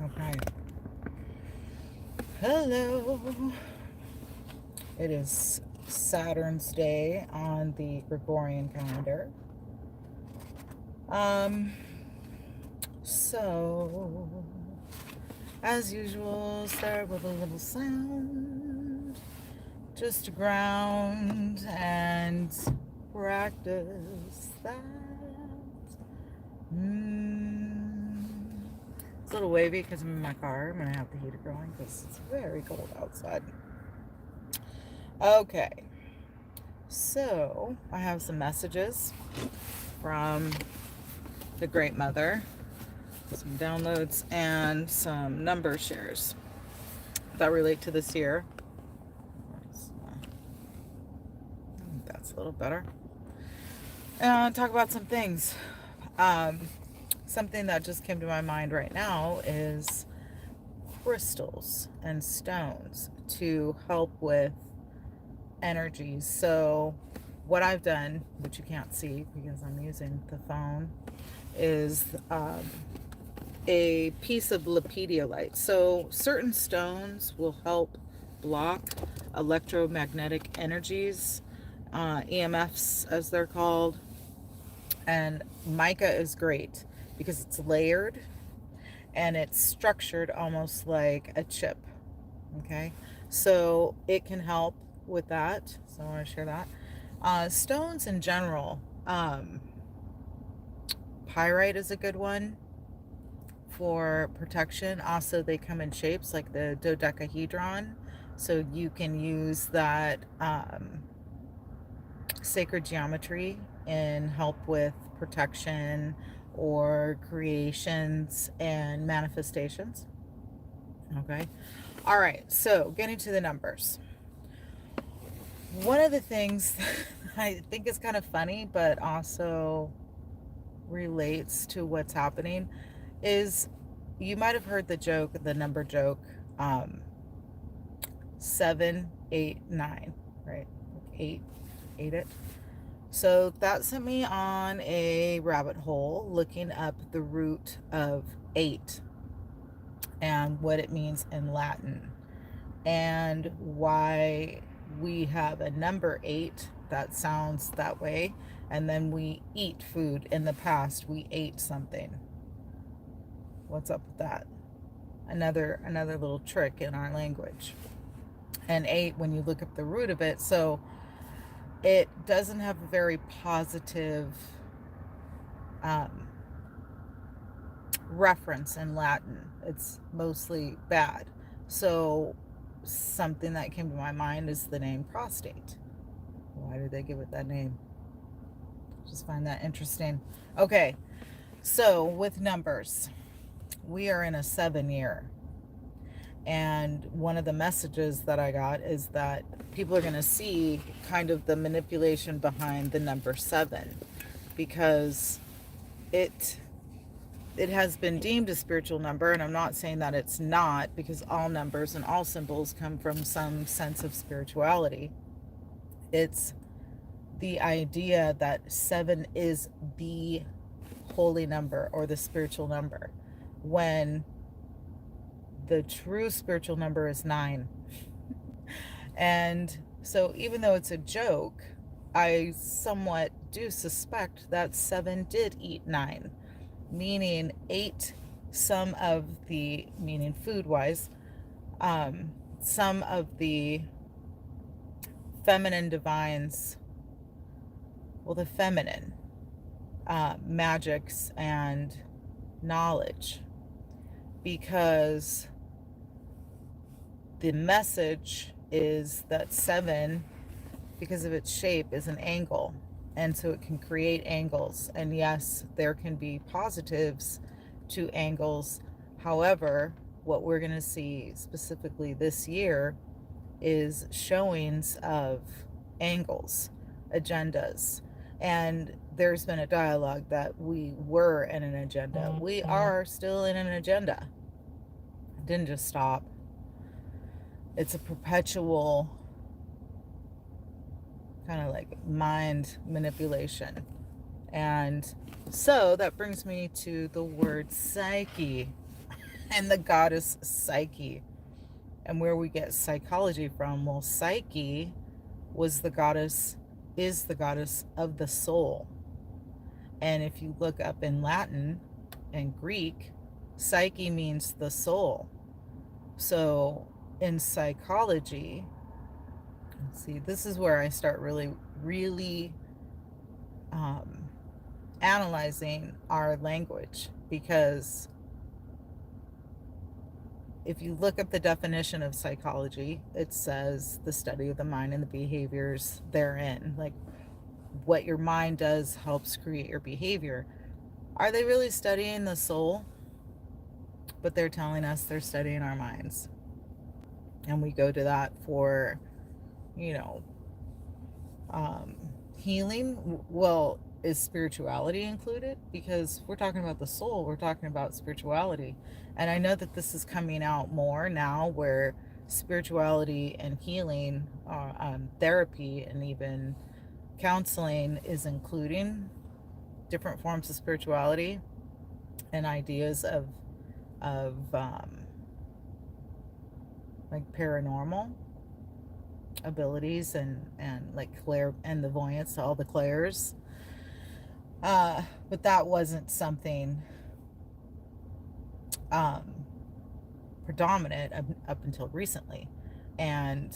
Okay. Hello. It is Saturn's Day on the Gregorian calendar. Um, so, as usual, start with a little sound just to ground and practice that. It's a little wavy because I'm in my car. I'm going to have the heater going because it's very cold outside. Okay, so I have some messages from the Great Mother, some downloads, and some number shares that relate to this year. That's a little better. And talk about some things. Something that just came to my mind right now is crystals and stones to help with energies. So what I've done, which you can't see because I'm using the phone, is a piece of lepidolite. So certain stones will help block electromagnetic energies, EMFs as they're called. And mica is great because it's layered and it's structured almost like a chip. Okay, so it can help with that. So I want to share that. Stones in general, pyrite is a good one for protection. Also, they come in shapes like the dodecahedron, so you can use that sacred geometry and help with protection or creations and manifestations. Okay. All right. So getting to the numbers. One of the things I think is kind of funny, but also relates to what's happening is you might have heard the number joke, 7, 8, 9, right? Like eight it. So that sent me on a rabbit hole looking up the root of 8 and what it means in Latin and why we have a number 8 that sounds that way, and then we eat food. In the past we ate something. What's up with that? Another little trick in our language. And 8, when you look up the root of it, so it doesn't have a very positive reference in Latin. It's mostly bad. So something that came to my mind is the name prostate. Why did they give it that name? Just find that interesting. Okay, so with numbers, we are in a 7 year. And one of the messages that I got is that people are going to see kind of the manipulation behind the number 7 because it has been deemed a spiritual number, and I'm not saying that it's not, because all numbers and all symbols come from some sense of spirituality. It's the idea that 7 is the holy number or the spiritual number, when the true spiritual number is 9. And so even though it's a joke, I somewhat do suspect that 7 did eat 9, meaning ate some of the, meaning food wise, some of the feminine divines, well, the feminine magics and knowledge, because the message is that 7, because of its shape, is an angle, and so it can create angles. And yes, there can be positives to angles. However, what we're going to see specifically this year is showings of angles, agendas. And there's been a dialogue that we were in an agenda. We are still in an agenda. It didn't just stop. It's a perpetual kind of like mind manipulation. And so that brings me to the word psyche. and the goddess Psyche. And where we get psychology from, well, Psyche was the goddess, is the goddess of the soul. And if you look up in Latin and Greek, Psyche means the soul. So in psychology, see, this is where I start really um, analyzing our language, because if you look up the definition of psychology, it says the study of the mind and the behaviors therein. Like, what your mind does helps create your behavior. Are they really studying the soul? But they're telling us they're studying our minds. And we go to that for, you know, um, healing. Well, is spirituality included? Because we're talking about the soul, we're talking about spirituality. And I know that this is coming out more now, where spirituality and healing, therapy, and even counseling is including different forms of spirituality and ideas of like paranormal abilities, and like clair and the voyance, all the clairs. But that wasn't something um, predominant up until recently. And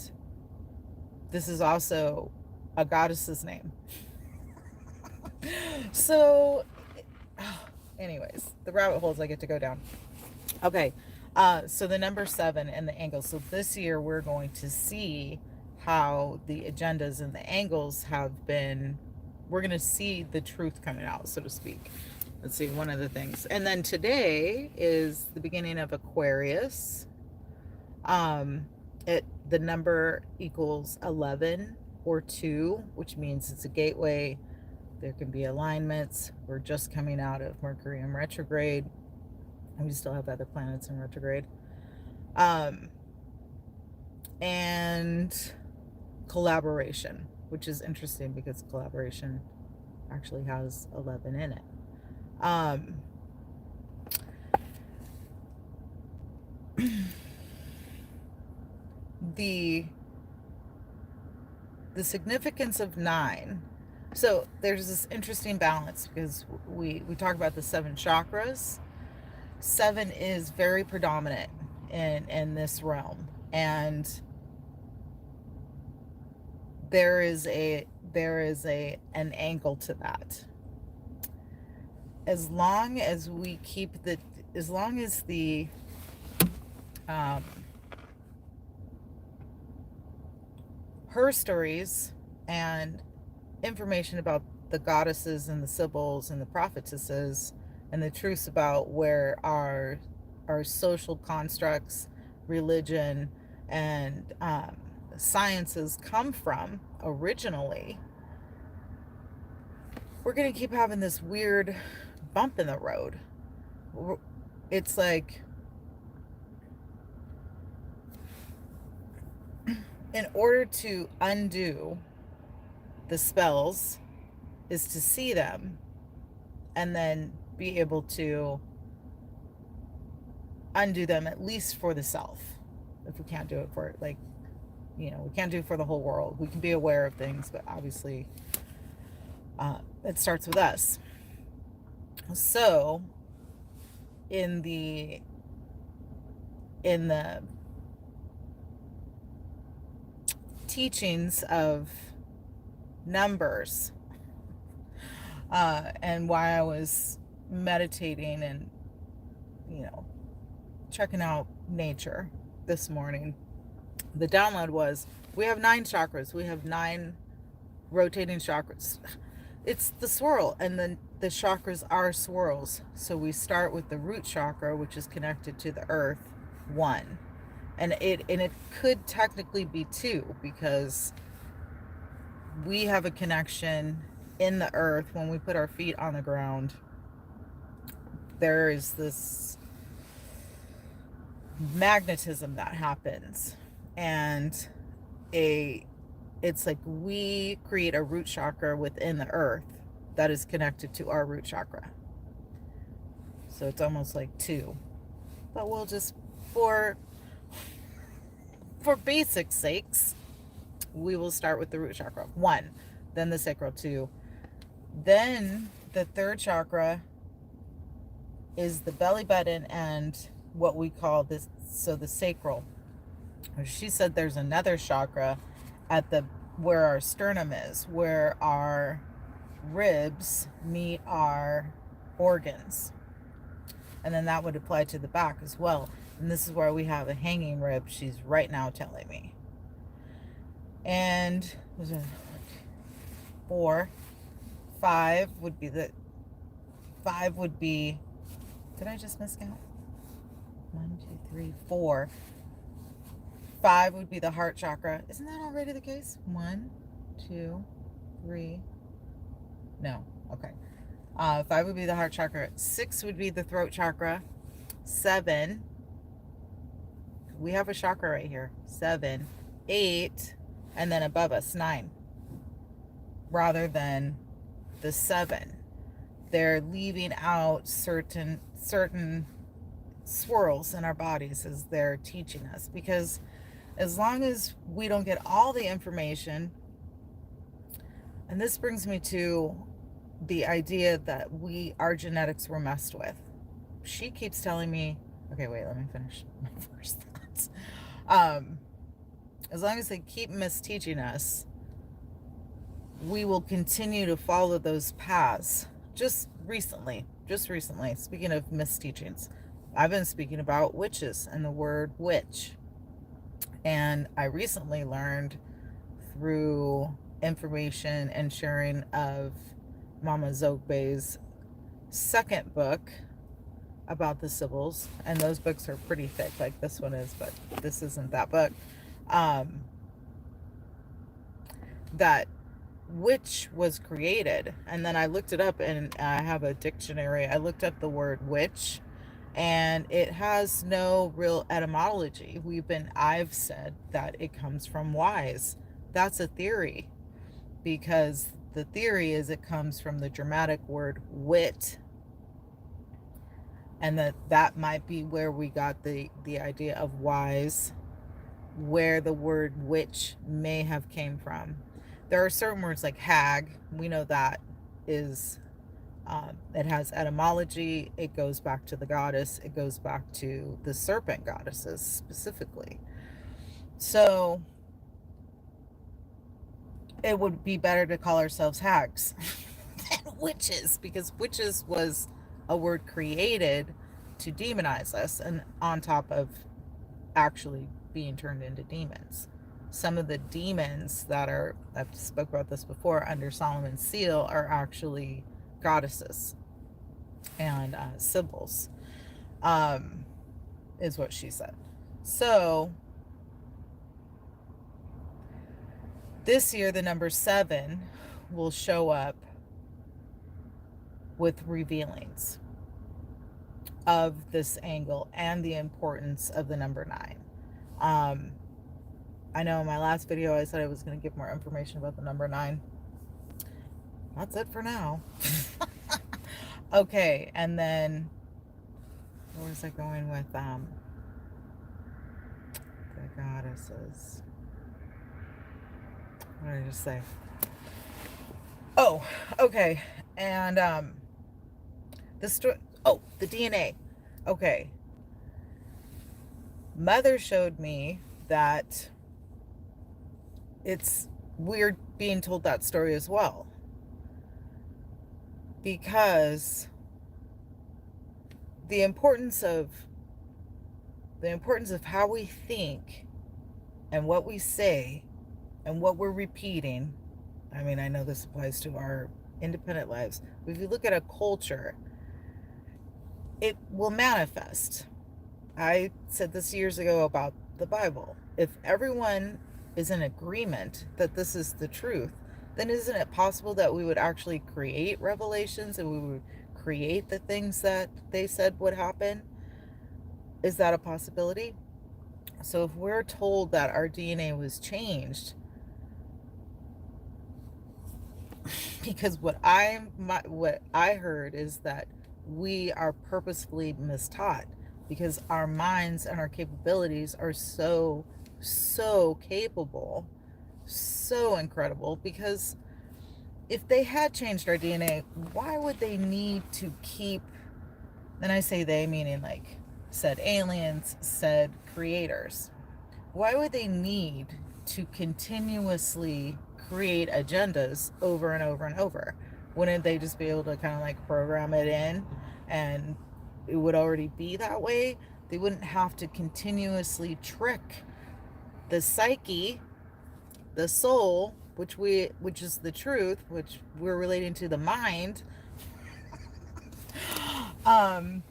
this is also a goddess's name. So, anyways, the rabbit holes I get to go down. Okay, so the number 7 and the angles. So this year we're going to see how the agendas and the angles have been. We're going to see the truth coming out, so to speak. Let's see, one of the things. And then today is the beginning of Aquarius. The number equals 11 or 2, which means it's a gateway. There can be alignments. We're just coming out of Mercury in retrograde, and we still have other planets in retrograde. And collaboration, which is interesting because collaboration actually has 11 in it. The significance of 9. So there's this interesting balance, because we talk about the 7 chakras. 7 is very predominant in this realm, and there is an angle to that. As long as we keep as long as the her stories and information about the goddesses and the sibyls and the prophetesses and the truths about where our social constructs, religion, and sciences come from originally, we're going to keep having this weird bump in the road. It's like, in order to undo the spells is to see them and then be able to undo them, at least for the self. If we can't do it for, like, we can't do it for the whole world. We can be aware of things, but obviously it starts with us. So in the teachings of numbers, and why I was meditating and checking out nature this morning, the download was, we have 9 chakras. We have 9 rotating chakras. It's the swirl, and then the chakras are swirls. So we start with the root chakra, which is connected to the earth, 1. And it could technically be 2, because we have a connection in the earth. When we put our feet on the ground, there is this magnetism that happens, and it's like we create a root chakra within the earth that is connected to our root chakra. So it's almost like 2. but we'll just, for basic sakes, we will start with the root chakra, 1, then the sacral, 2. Then the third chakra is the belly button and what we call this, so the sacral. She said there's another chakra at the, where our sternum is, where our ribs meet our organs. And then that would apply to the back as well. And this is where we have a hanging rib, she's right now telling me. And 4, 5 would be the, 5 would be, did I just miscount? 1, 2, 3, 4. 5 would be the heart chakra. Isn't that already the case? 1, 2, 3. No. Okay. 5 would be the heart chakra. 6 would be the throat chakra. 7. We have a chakra right here. 7, 8, and then above us 9. Rather than the 7, they're leaving out certain swirls in our bodies as they're teaching us, because as long as we don't get all the information, and this brings me to the idea that our genetics were messed with. She keeps telling me, okay, wait, let me finish my first thoughts. As long as they keep misteaching us, we will continue to follow those paths. Just recently, speaking of misteachings, I've been speaking about witches and the word witch. And I recently learned through information and sharing of Mama Zogbe's second book about the Sibyls, and those books are pretty thick, like this one is, but this isn't that book, that witch was created. And then I looked it up, and I have a dictionary. I looked up the word witch, and it has no real etymology. I've said that it comes from wise. That's a theory, because the theory is it comes from the Germanic word wit, and that might be where we got the idea of wise, where the word witch may have came from. There are certain words like hag, we know that is, it has etymology. It goes back to the goddess. It goes back to the serpent goddesses specifically. So it would be better to call ourselves hags than witches, because witches was a word created to demonize us, and on top of actually being turned into demons. Some of the demons that are, I've spoke about this before, under Solomon's seal are actually goddesses and Sibyls, is what she said. So this year, the number 7 will show up with revealings of this angle and the importance of the number 9. I know in my last video I said I was going to give more information about the number 9. That's it for now. Okay, and then where was I going with the goddesses? What did I just say? Oh, okay. And the DNA. Okay. Mother showed me that it's weird being told that story as well, because the importance of how we think and what we say and what we're repeating. I mean, I know this applies to our independent lives, but if you look at a culture, it will manifest. I said this years ago about the Bible. If everyone is in agreement that this is the truth, then isn't it possible that we would actually create revelations and we would create the things that they said would happen? Is that a possibility? So if we're told that our DNA was changed, because what I heard is that we are purposefully mistaught, because our minds and our capabilities are so, so capable, so incredible. Because if they had changed our DNA, why would they need to keep, and I say they meaning like said aliens, said creators, why would they need to continuously create agendas over and over and over? Wouldn't they just be able to kind of like program it in and it would already be that way? They wouldn't have to continuously trick the psyche, the soul, which is the truth, which we're relating to the mind,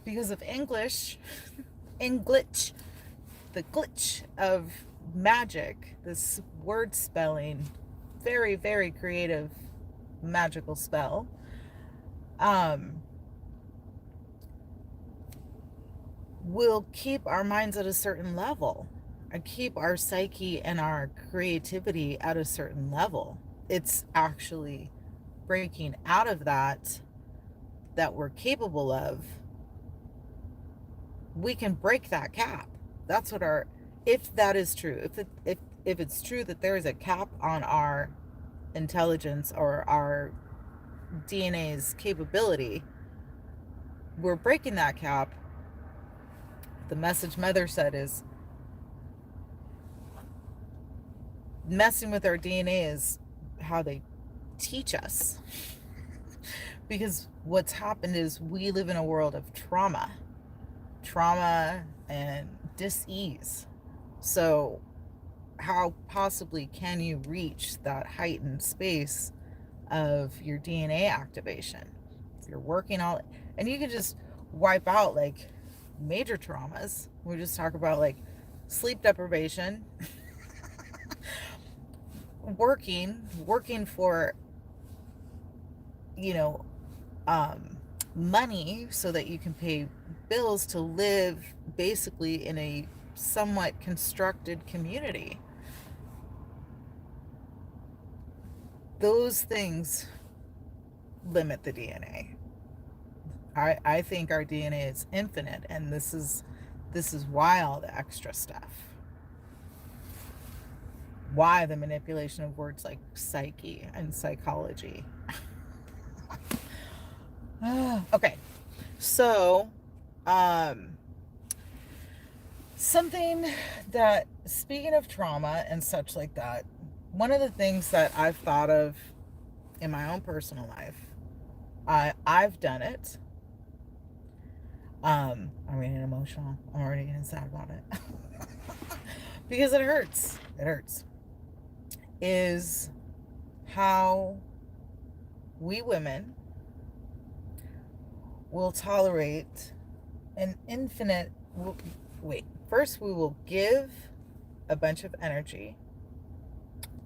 because of English, the glitch of magic, this word spelling, very, very creative, magical spell. Will keep our minds at a certain level and keep our psyche and our creativity at a certain level. It's actually breaking out of that we're capable of. We can break that cap. That's what our, if that is true, if it's true that there is a cap on our intelligence or our DNA's capability, we're breaking that cap. The message Mother said is messing with our DNA is how they teach us. Because what's happened is we live in a world of trauma and dis-ease. So how possibly can you reach that heightened space of your DNA activation? If you're working all, and you can just wipe out like major traumas. We just talk about like sleep deprivation, working for, you know, money so that you can pay bills to live basically in a somewhat constructed community. Those things limit the DNA. I think our DNA is infinite, and this is why all the extra stuff. Why the manipulation of words like psyche and psychology. Okay, so something that, speaking of trauma and such like that, one of the things that I've thought of in my own personal life, I've done it. I'm getting emotional. I'm already getting sad about it. Because it hurts. It hurts. Is how we women will tolerate an infinite, wait, first we will give a bunch of energy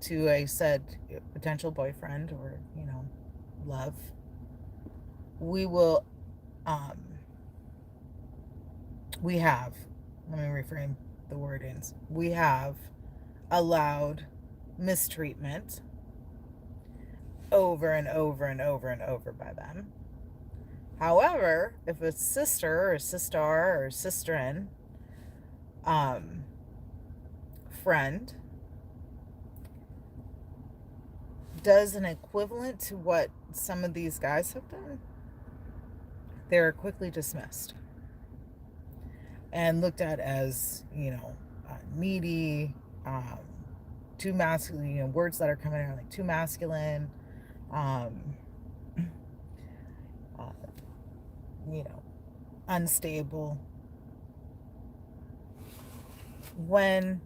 to a said potential boyfriend or, you know, love. We will, we have, let me reframe the wordings. We have allowed mistreatment over and over and over and over by them. However, if a sister or sister or sister-in, friend does an equivalent to what some of these guys have done, they're quickly dismissed and looked at as, you know, needy, too masculine, you know, words that are coming out like too masculine, you know, unstable. When,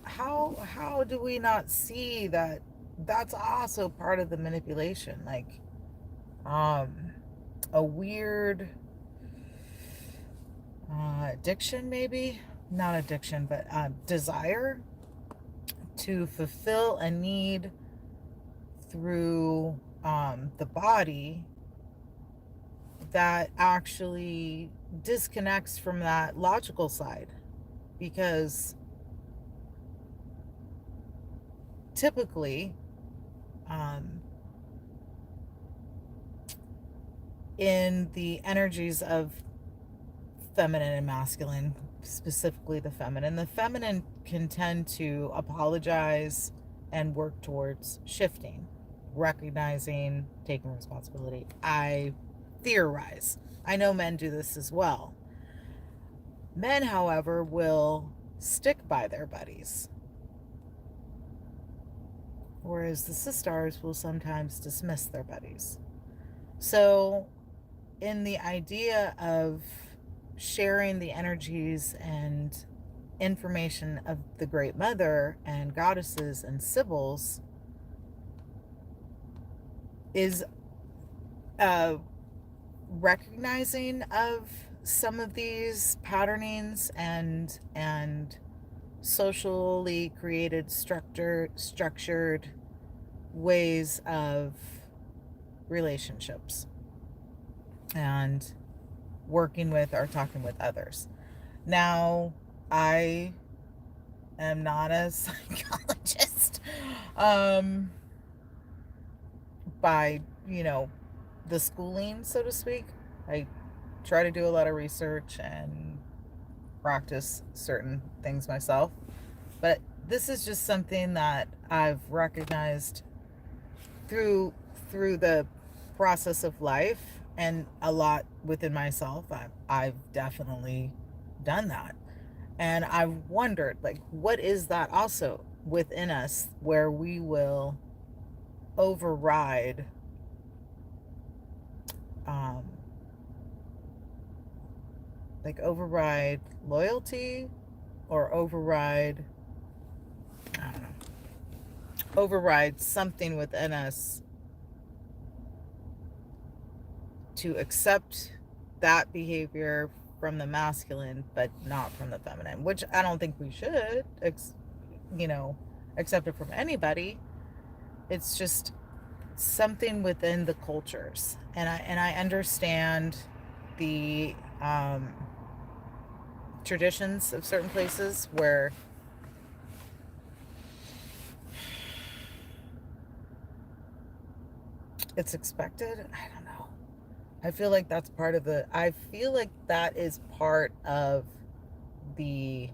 how do we not see that that's also part of the manipulation? Like, a weird addiction, maybe not addiction, but desire to fulfill a need through the body that actually disconnects from that logical side. Because typically, in the energies of feminine and masculine, specifically the feminine. The feminine can tend to apologize and work towards shifting, recognizing, taking responsibility. I theorize. I know men do this as well. Men, however, will stick by their buddies, whereas the sisters will sometimes dismiss their buddies. So, in the idea of sharing the energies and information of the Great Mother and goddesses and sibyls is recognizing of some of these patternings and socially created structured ways of relationships and working with or talking with others. Now, I am not a psychologist by, the schooling, so to speak. I try to do a lot of research and practice certain things myself. But this is just something that I've recognized through the process of life, and a lot within myself. I've definitely done that. And I've wondered, like, what is that also within us where we will override override loyalty, or override, I don't know, override something within us to accept that behavior from the masculine but not from the feminine, which I don't think we should accept it from anybody. It's just something within the cultures, and I understand the traditions of certain places where it's expected. I don't know. I feel like that's part of the, I feel like that is part of the,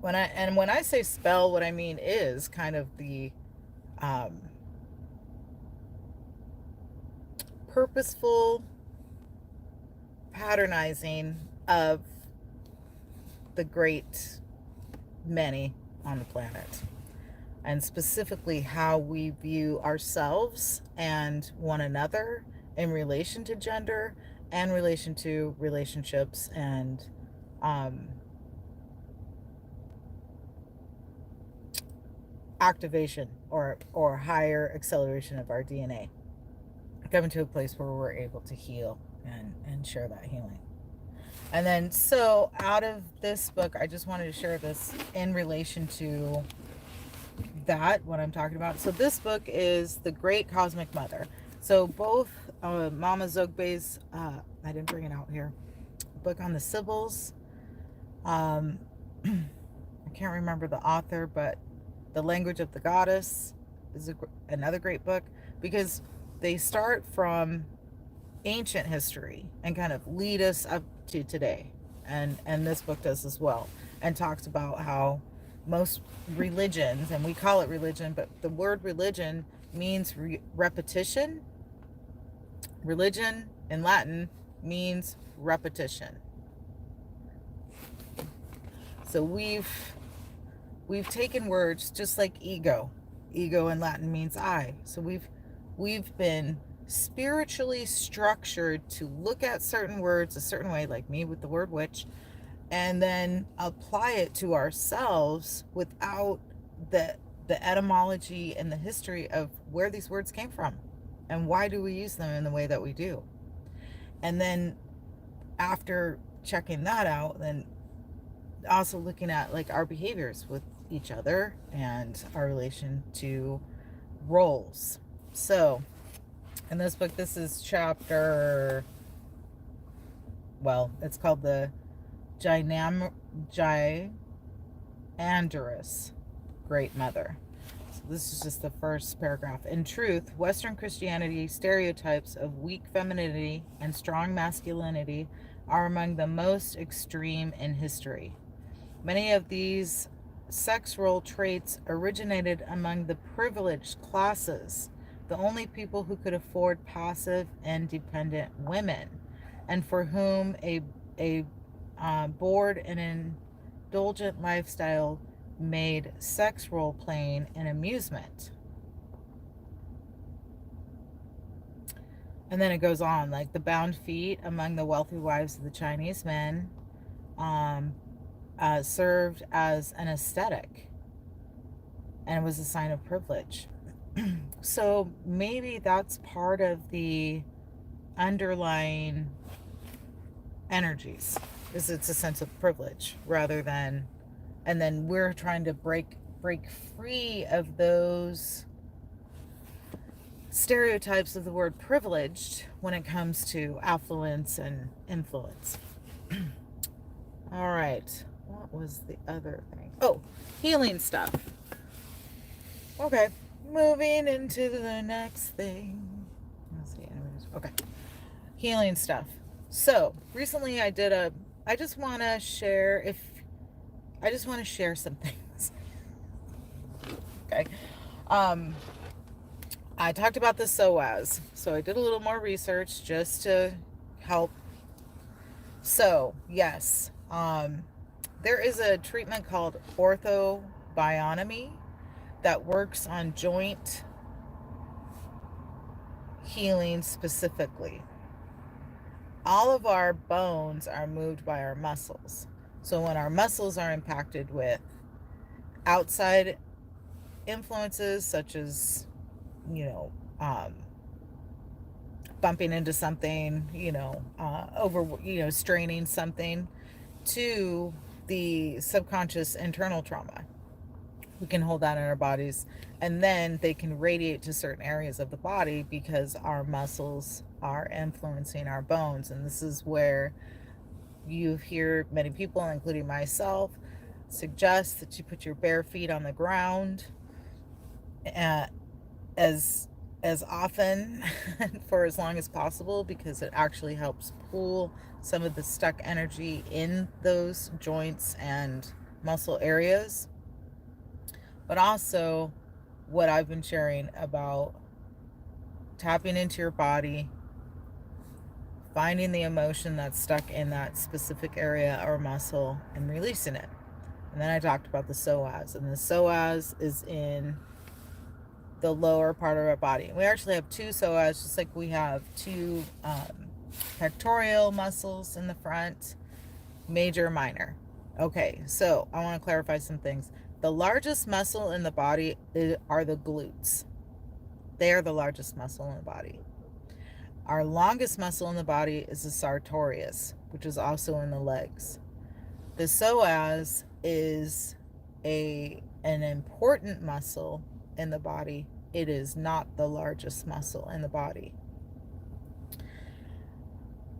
when I say spell, what I mean is kind of the purposeful patternizing of the great many on the planet, and specifically how we view ourselves and one another in relation to gender and relation to relationships and activation or higher acceleration of our DNA, coming to a place where we're able to heal and share that healing. And then, so out of this book, I just wanted to share this in relation to that, what I'm talking about. So this book is The Great Cosmic Mother. So both Mama Zogbe's, I didn't bring it out here, book on the Sibyls. I can't remember the author, but The Language of the Goddess is another great book, because they start from ancient history and kind of lead us up to today. And this book does as well, and talks about how most religions, and we call it religion, but the word religion means repetition. Religion in Latin means repetition. So we've taken words just like ego. Ego in Latin means I. So we've been spiritually structured to look at certain words a certain way, like me with the word witch, and then apply it to ourselves without the etymology and the history of where these words came from and why do we use them in the way that we do. And then after checking that out, then also looking at like our behaviors with each other and our relation to roles. So in this book, this is chapter, well, it's called the Gynandrous Great Mother. this is just the first paragraph. In truth, Western Christianity stereotypes of weak femininity and strong masculinity are among the most extreme in history. Many of these sex role traits originated among the privileged classes, the only people who could afford passive, independent women, and for whom a bored and indulgent lifestyle made sex role playing an amusement. And then it goes on, like the bound feet among the wealthy wives of the Chinese men served as an aesthetic and was a sign of privilege. So maybe that's part of the underlying energies, is it's a sense of privilege rather than, and then we're trying to break free of those stereotypes of the word privileged when it comes to affluence and influence. All right, what was the other thing? Oh, healing stuff. Okay, moving into the next thing. Let's see. Okay, healing stuff. So recently I just want to share some things. Okay. I talked about the psoas. So I did a little more research just to help. So, yes. There is a treatment called orthobionomy that works on joint healing specifically. All of our bones are moved by our muscles. So when our muscles are impacted with outside influences such as, bumping into something, straining something, to the subconscious internal trauma, we can hold that in our bodies, and then they can radiate to certain areas of the body because our muscles are influencing our bones. And this is where you hear many people, including myself, suggest that you put your bare feet on the ground as often for as long as possible, because it actually helps pull some of the stuck energy in those joints and muscle areas. But also what I've been sharing about tapping into your body, finding the emotion that's stuck in that specific area or muscle and releasing it. And then I talked about the psoas, and the psoas is in the lower part of our body. We actually have two psoas, just like we have two pectoral muscles in the front, major, minor. Okay, so I want to clarify some things. The largest muscle in the body are the glutes. They are the largest muscle in the body. Our longest muscle in the body is the sartorius, which is also in the legs. The psoas is an important muscle in the body. It is not the largest muscle in the body.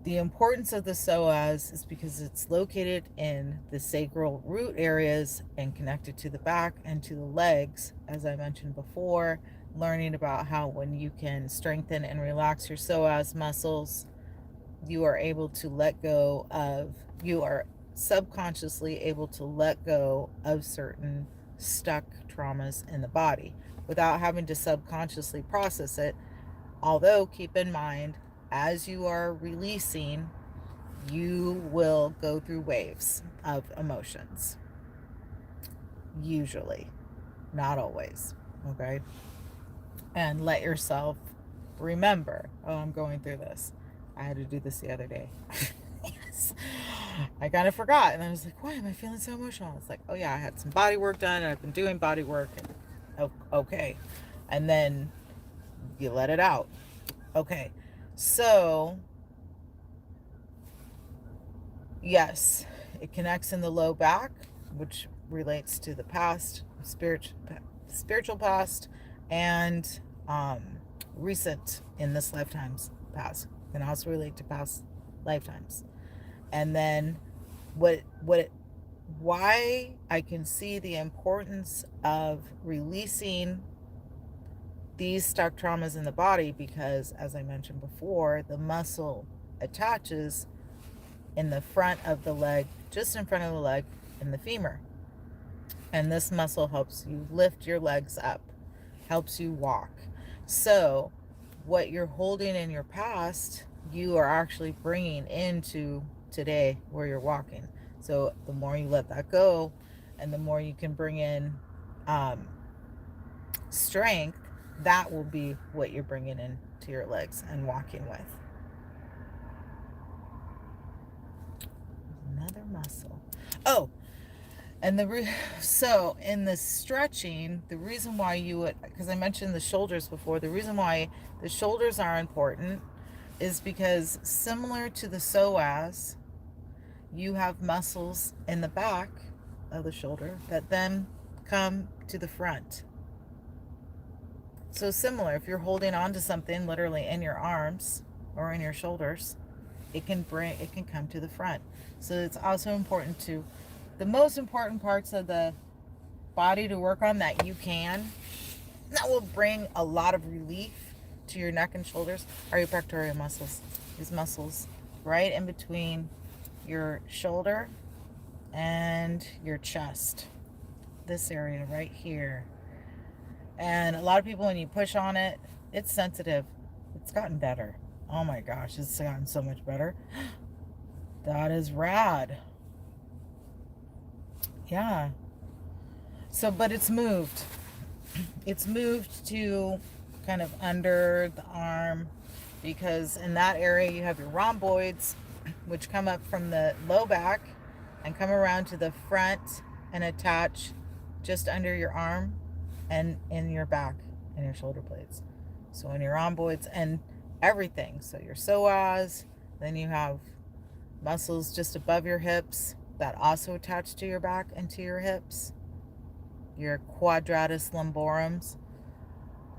The importance of the psoas is because it's located in the sacral root areas and connected to the back and to the legs, as I mentioned before, learning about how when you can strengthen and relax your psoas muscles, you are subconsciously able to let go of certain stuck traumas in the body without having to subconsciously process it. Although, keep in mind, as you are releasing, you will go through waves of emotions. Usually, not always. Okay? And let yourself remember, oh, I'm going through this. I had to do this the other day. Yes. I kind of forgot. And I was like, why am I feeling so emotional? It's like, oh yeah, I had some body work done, and I've been doing body work. And, okay. And then you let it out. Okay. So, yes, it connects in the low back, which relates to the past, spiritual past, and recent in this lifetime's past. Can also relate to past lifetimes. And then why I can see the importance of releasing these stuck traumas in the body because, as I mentioned before, the muscle attaches in the front of the leg, just in front of the leg, in the femur. And this muscle helps you lift your legs up, helps you walk. So what you're holding in your past, you are actually bringing into today where you're walking. So the more you let that go, and the more you can bring in strength, that will be what you're bringing into your legs and walking with. Another muscle. Oh, and so in the stretching, the reason why you would, because I mentioned the shoulders before, the reason why the shoulders are important is because, similar to the psoas, you have muscles in the back of the shoulder that then come to the front. So similar, if you're holding on to something literally in your arms or in your shoulders, it can come to the front. So it's also important to, the most important parts of the body to work on that that will bring a lot of relief to your neck and shoulders, are your pectoral muscles. These muscles right in between your shoulder and your chest. This area right here. And a lot of people, when you push on it, it's sensitive. It's gotten better. Oh my gosh, it's gotten so much better. That is rad. Yeah. So, but it's moved. It's moved to kind of under the arm, because in that area you have your rhomboids, which come up from the low back and come around to the front and attach just under your arm and in your back and your shoulder blades. So in your rhomboids and everything. So your psoas, then you have muscles just above your hips that also attach to your back and to your hips. Your quadratus lumborums.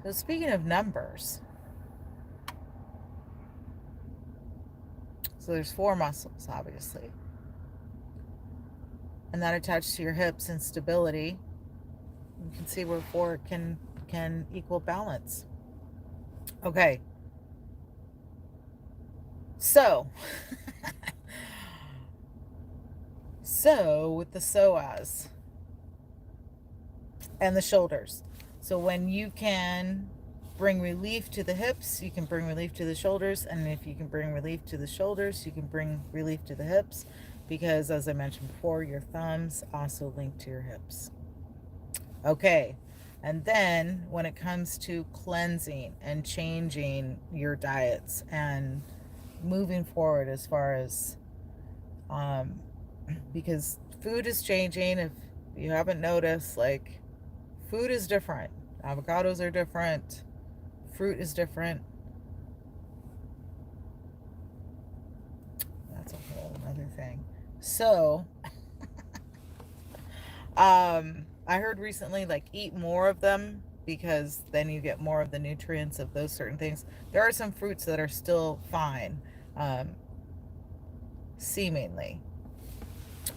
So speaking of numbers, so there's 4 muscles, obviously. And that attached to your hips and stability. You can see where 4 can equal balance. Okay. So, with the psoas and the shoulders. So when you can bring relief to the hips, you can bring relief to the shoulders. And if you can bring relief to the shoulders, you can bring relief to the hips. Because, as I mentioned before, your thumbs also link to your hips. Okay. And then when it comes to cleansing and changing your diets and moving forward, as far as, because food is changing. If you haven't noticed, like, food is different. Avocados are different. Fruit is different. That's a whole other thing. So, I heard recently, like, eat more of them, because then you get more of the nutrients of those certain things. There are some fruits that are still fine, seemingly.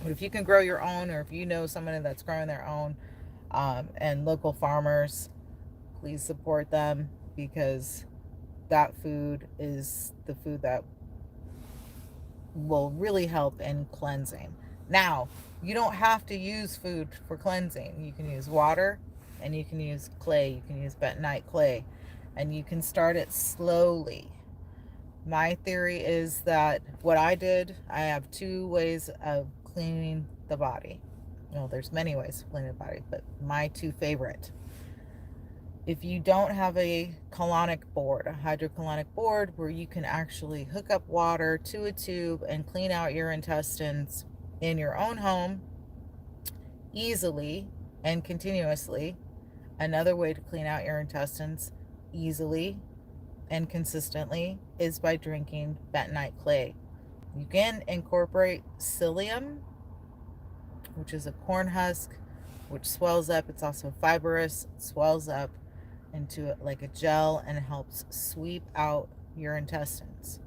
But if you can grow your own, or if you know somebody that's growing their own, and local farmers, please support them, because that food is the food that will really help in cleansing. Now, you don't have to use food for cleansing. You can use water, and you can use clay. You can use bentonite clay, and you can start it slowly. My theory is that what I did, I have 2 ways of cleaning the body. Well, there's many ways of cleaning the body, but my 2 favorite. If you don't have a colonic board, a hydrocolonic board, where you can actually hook up water to a tube and clean out your intestines in your own home easily and continuously, another way to clean out your intestines easily and consistently is by drinking bentonite clay. You can incorporate psyllium, which is a corn husk, which swells up. It's also fibrous. It swells up into like a gel and helps sweep out your intestines.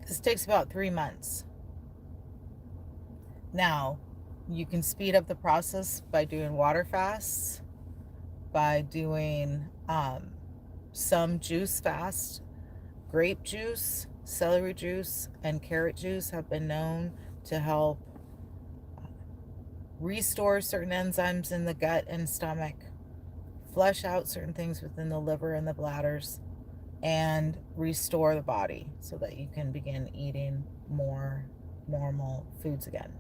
This takes about 3 months. Now, You can speed up the process by doing water fasts, by doing some juice fast. Grape juice, celery juice, and carrot juice have been known to help restore certain enzymes in the gut and stomach, flush out certain things within the liver and the bladders, and restore the body so that you can begin eating more normal foods again.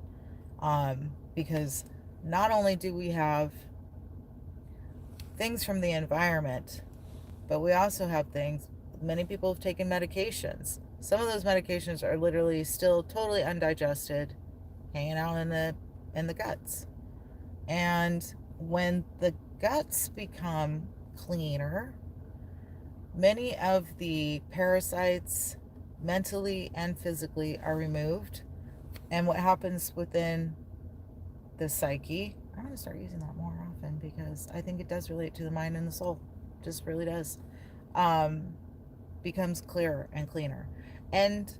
Because not only do we have things from the environment, but we also have things, many people have taken medications. Some of those medications are literally still totally undigested, hanging out in the guts. And when the guts become cleaner, many of the parasites, mentally and physically, are removed. And what happens within the psyche, I'm going to start using that more often because I think it does relate to the mind and the soul. It just really does. Becomes clearer and cleaner. And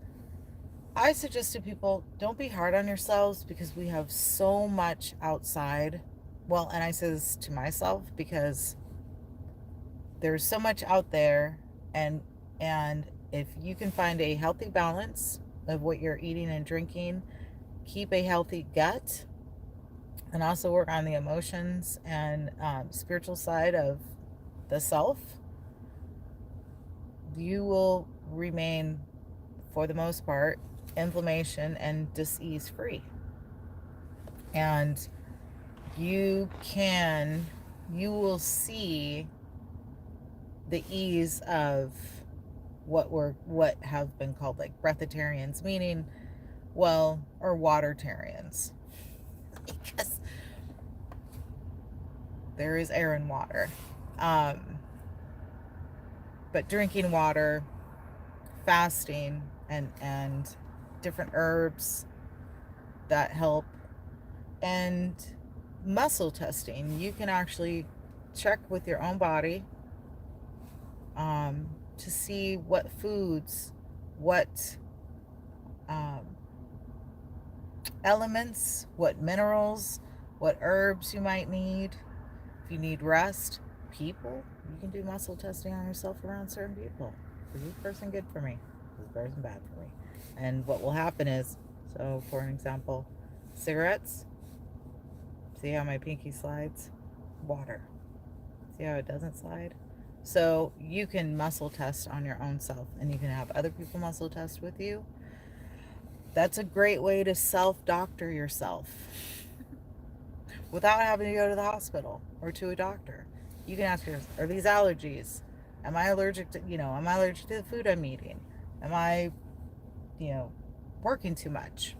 I suggest to people, don't be hard on yourselves because we have so much outside. Well, and I say this to myself because there's so much out there, and if you can find a healthy balance of what you're eating and drinking, keep a healthy gut, and also work on the emotions and spiritual side of the self, you will remain, for the most part, inflammation and disease free. And you will see the ease of what have been called like breatharians, meaning, well, or watertarians, because there is air in water. But drinking water, fasting, and different herbs that help, and muscle testing. You can actually check with your own body to see what foods, what elements, what minerals, what herbs you might need. If you need rest, people, you can do muscle testing on yourself around certain people. Is this person good for me? Is this person bad for me? And what will happen is, so for an example, cigarettes, see how my pinky slides? Water. See how it doesn't slide? So you can muscle test on your own self, and you can have other people muscle test with you. That's a great way to self-doctor yourself without having to go to the hospital or to a doctor. You can ask yourself, are these allergies? Am I allergic to, am I allergic to the food I'm eating? Am I, working too much?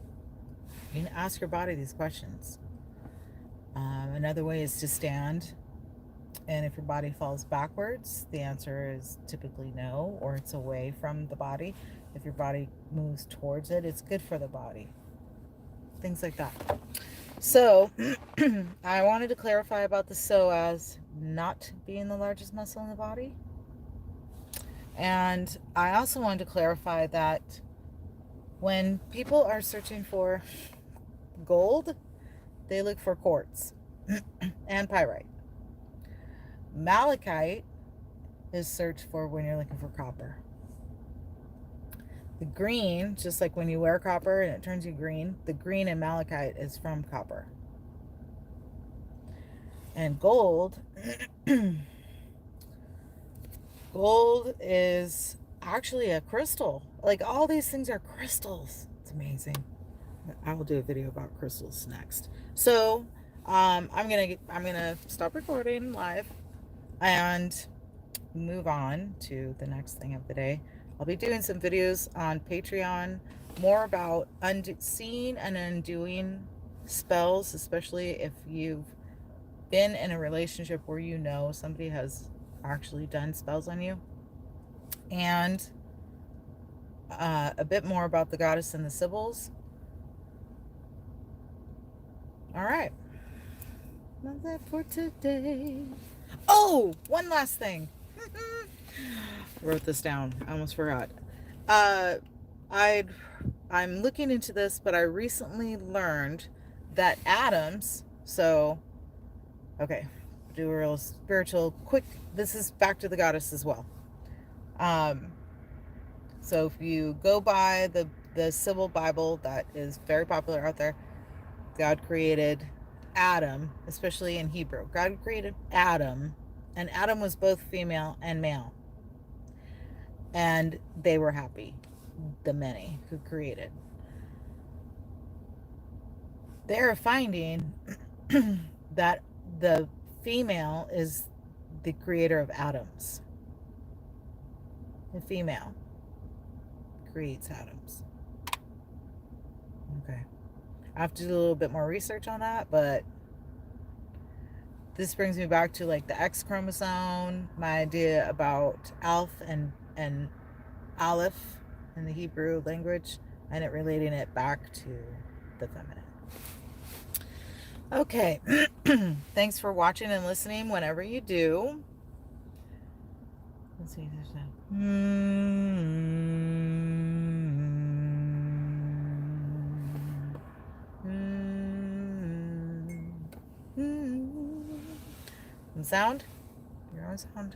You can ask your body these questions. Another way is to stand. And if your body falls backwards, the answer is typically no, or it's away from the body. If your body moves towards it, it's good for the body. Things like that. So I wanted to clarify about the psoas not being the largest muscle in the body. And I also wanted to clarify that when people are searching for gold, they look for quartz and pyrite. Malachite is searched for when you're looking for copper. The green, just like when you wear copper and it turns you green, the green in malachite is from copper. And gold, gold is actually a crystal. Like, all these things are crystals. It's amazing. I will do a video about crystals next. So I'm gonna stop recording live and move on to the next thing of the day. I'll be doing some videos on Patreon more about seeing and undoing spells, especially if you've been in a relationship where somebody has actually done spells on you, and a bit more about the goddess and the Sibyls. All right, that's that for today. Oh, one last thing. Wrote this down. I almost forgot. I'm looking into this, but I recently learned that atoms, so, okay, do a real spiritual quick, this is back to the goddess as well. So if you go by the Sybil Bible that is very popular out there, God created Adam, especially in Hebrew. God created Adam, and Adam was both female and male. And they were happy, the many who created. They're finding that the female is the creator of atoms. The female creates atoms. Okay. I have to do a little bit more research on that, but this brings me back to like the X chromosome, my idea about Alf and Aleph in the Hebrew language, and it relating it back to the feminine. Okay. Thanks for watching and listening whenever you do. Let's see, there's that. And sound? Your own sound.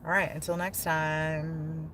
All right, until next time.